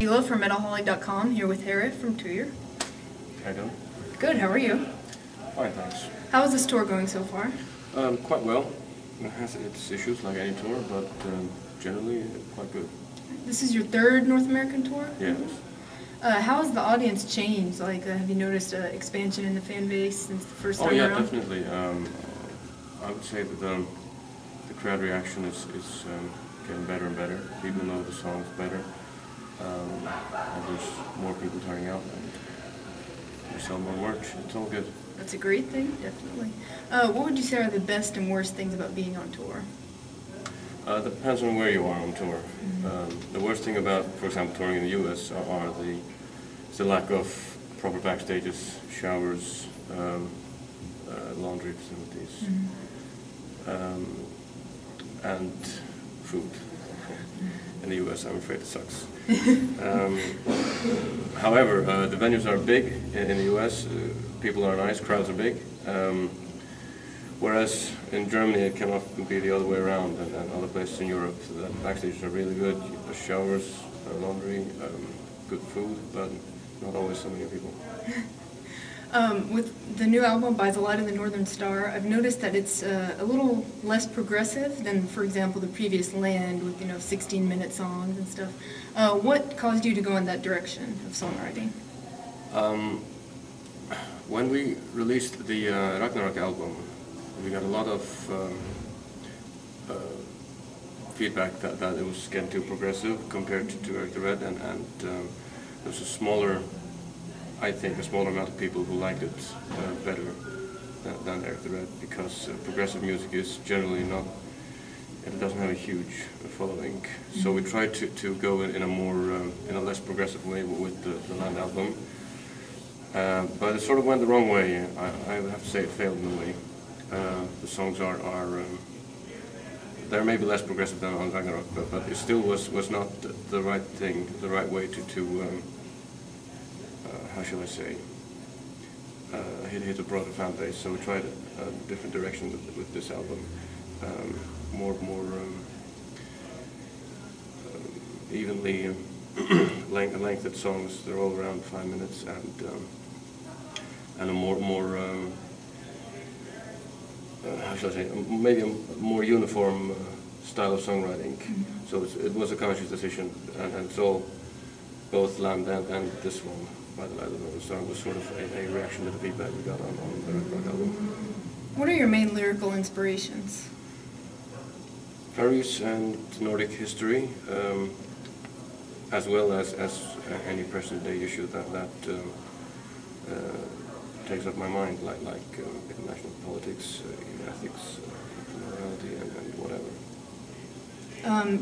Sheila from metalholic.com here with Heri from Tour. How you doing? Good, how are you? Fine, thanks. How is this tour going so far? Quite well. It has its issues like any tour, but generally quite good. This is your third North American tour? Yes. How has the audience changed? Like, have you noticed an expansion in the fan base since the first time Oh yeah, around? definitely. I would say that the crowd reaction is getting better and better. People know the songs better. And there's more people turning out, and we sell more merch. It's all good. That's a great thing, definitely. What would you say are the best and worst things about being on tour? It depends on where you are on tour. The worst thing about, for example, touring in the US are the lack of proper backstages, showers, laundry facilities, and food. In the US, I'm afraid it sucks. However, the venues are big in the US. People are nice, crowds are big. Whereas in Germany, it can often be the other way around, and other places in Europe, the backstages are really good. The showers, laundry, good food, but not always so many people. With the new album by the Light of the Northern Star, I've noticed that it's a little less progressive than, for example, the previous Land with 16-minute songs and stuff. What caused you to go in that direction of songwriting? When we released the Ragnarok album, we got a lot of feedback that it was getting too progressive compared to Eric the Red, and there was a smaller amount of people who liked it better than Eric the Red, because progressive music is generally not, it doesn't have a huge following. So we tried to go in a more, in a less progressive way with the Land album. But it sort of went the wrong way. I would have to say it failed in a way. The songs are they're maybe less progressive than on Ragnarok, but it still was not the right thing, the right way to how shall I say, hit a broader fan base. So we tried a different direction with this album, more evenly lengthened songs. They're all around 5 minutes, and a more how shall I say, maybe a more uniform style of songwriting. So it was a conscious decision, and it's all, both Land and this one by the Light of the Northern Star was sort of a reaction to the feedback we got on the Ragnarok album. What are your main lyrical inspirations? Faroese and Nordic history, as well as any present day issue that takes up my mind, like international politics, ethics, morality, and whatever.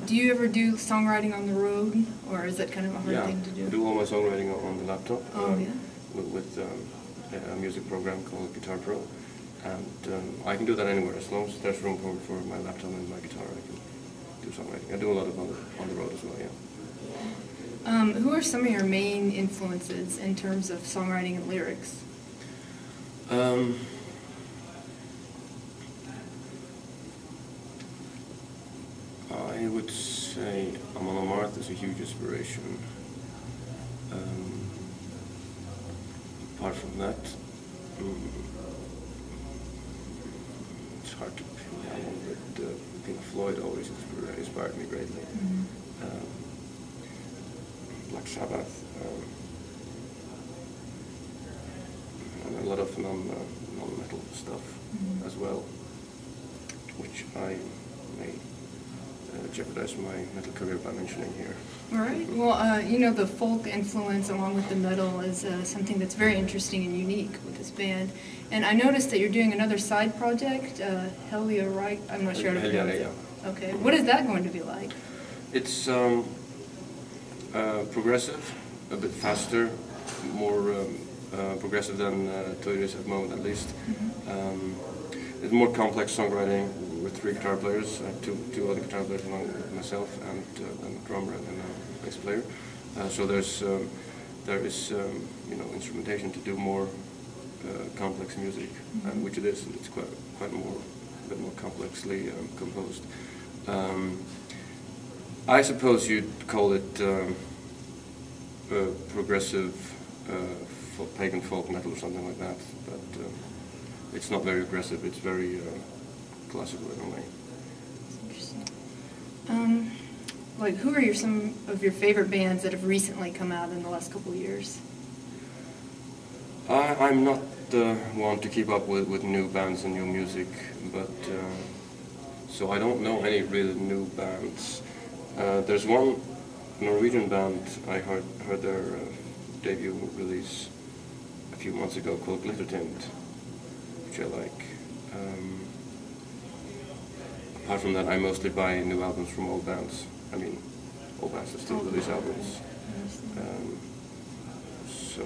Do you ever do songwriting on the road, or is that kind of a hard thing to do? I do all my songwriting on the laptop with a music program called Guitar Pro, and I can do that anywhere as long as there's room for my laptop and my guitar. I can do songwriting. I do a lot of on the road as well. Yeah. Who are some of your main influences in terms of songwriting and lyrics? I would say Amon Amarth is a huge inspiration. Apart from that, it's hard to pin down, but Pink Floyd always inspired me greatly. Black Sabbath, and a lot of non-metal stuff as well, which I may jeopardize my metal career by mentioning here. All right. Well, the folk influence along with the metal is something that's very interesting and unique with this band. And I noticed that you're doing another side project, Heri Joensen. I'm not sure how to pronounce it. Okay. What is that going to be like? It's progressive, a bit faster, more progressive than Toyres at the moment, at least. It's more complex songwriting with 3 guitar players, two other guitar players along with myself, and a drummer and a bass player. So there is instrumentation to do more complex music, which it is. It's quite a bit more complexly composed. I suppose you'd call it progressive pagan folk metal or something like that. But it's not very aggressive. It's very classical in a way. Interesting. Like, who are some of your favorite bands that have recently come out in the last couple of years? I'm not one to keep up with new bands and new music, but so I don't know any really new bands. There's one Norwegian band I heard their debut release a few months ago called Glitter Tint, which I like. Apart from that, I mostly buy new albums from old bands. I mean, old bands that still release albums. So.